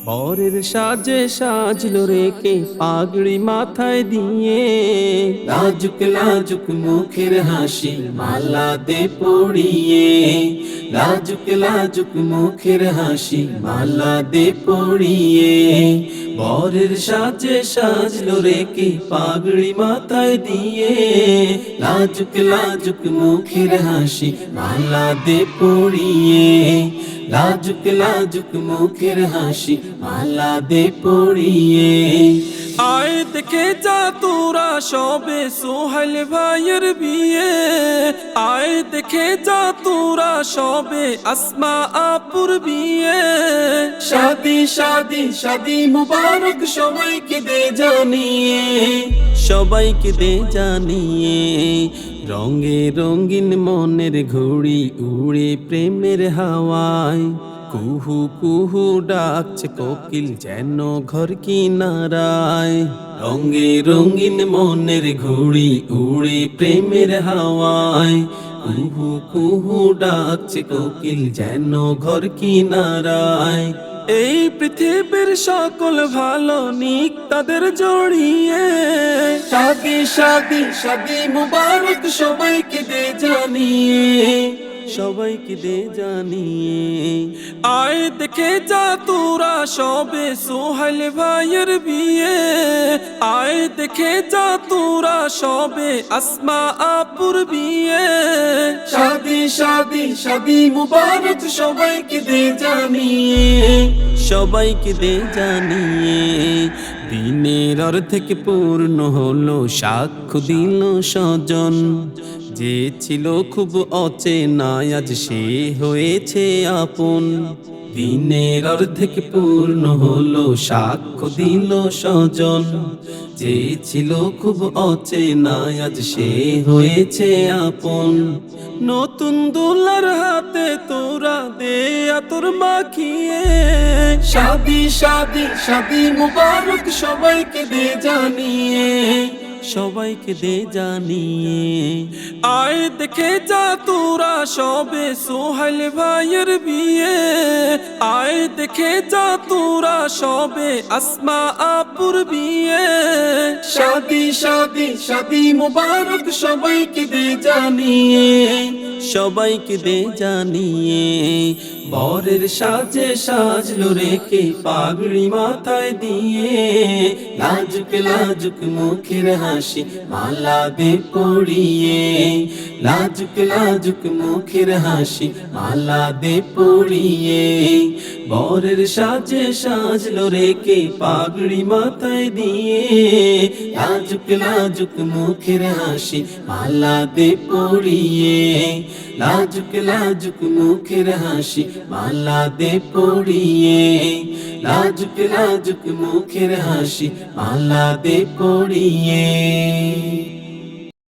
বরের সাজে সাজলো রেকে পাগড়ি মাথায় দিয়ে, লাজুক লাজুক মুখের হাসি মালা দে পড়িয়ে, লাজুক লাজুক মুখের হাসি মালা দে পড়িয়ে। বরের সাজে সাজলো রেকে পাগড়ি মাথায় দিয়ে, লাজুক লাজুক মুখের হাসি মালা দে পড়িয়ে, লাজুক লাজুক মুখের হাসি মালা দে পড়িয়ে। আয় দেখে যা তোরা সবে সোহেল ভাইয়ের বিয়ে, আয় দেখে যা তোরা সবে আসমা আপুর বিয়ে। শাদি শাদি শাদি মুবারক সবাইকে দে জানিয়ে, সবাইকে দে জানিয়ে। রঙে রঙিন মনের ঘুড়ি উড়ে প্রেমের হাওয়ায়, কুহু কুহু ডাকছে কোকিল যেন ঘর কিনারায়। রঙে রঙিন মনের ঘুড়ি উড়ে প্রেমের হাওয়ায়, কুহু কুহু ডাকছে কোকিল যেন ঘর কিনারায়। এই পৃথিবীর সকল ভালো নিক তাদের জড়িয়ে, শাদি শাদি শাদি মুবারক সবাইকে দে জানিয়ে, সবাইকে দে জানিয়ে। আয় দেখে যা তোরা সবে সোহেল ভাইয়ের বিয়ে, আয় দেখে যা তোরা সবে আসমা আপুর বিয়ে। শাদি শাদি শাদি মুবারক সবাইকে দে জানিয়ে, সবাইকে দে জানিয়ে। দিনের অর্ধেক পূর্ণ হলো, সাক্ষ্য দিল স্বজন। যে ছিল খুব অচেনা আজ সে হয়েছে আপন। দিনের অর্ধেক পূর্ণ হলো, সাক্ষ্য দিল স্বজন। যে ছিল খুব অচেনা আজ সে হয়েছে আপন। নতুন দুলার হাতে তোরা দে আতর মাখিয়ে, শাদি শাদি শাদি মুবারক সবাইকে দে জানিয়ে, সবাইকে দে জানিয়ে। আয় দেখে যা তোরা সবে সোহেল ভাইয়ের বিয়ে, আয় দেখে যা তোরা সবে আসমা আপুর বিয়ে। শাদি শাদি শাদি মুবারক সবাইকে দে জানিয়ে, সবাইকে দে জানিয়ে। বরের সাজে সাজলো রেকে পাগড়ি মাথায় দিয়ে, লাজুক লাজুক মুখের হাসি মালা দে পড়িয়ে, লাজুক লাজুক মুখের হাসি মালা দে পড়িয়ে। বরের সাজে সাজলো রেকে পাগড়ি মাথায় দিয়ে, লাজুক লাজুক মুখের হাসি মালা দে পড়িয়ে, লাজুক লাজুক মুখের হাসি মালা দে পড়িয়ে, লাজুক লাজুক মুখের হাসি মালা দে পড়িয়ে।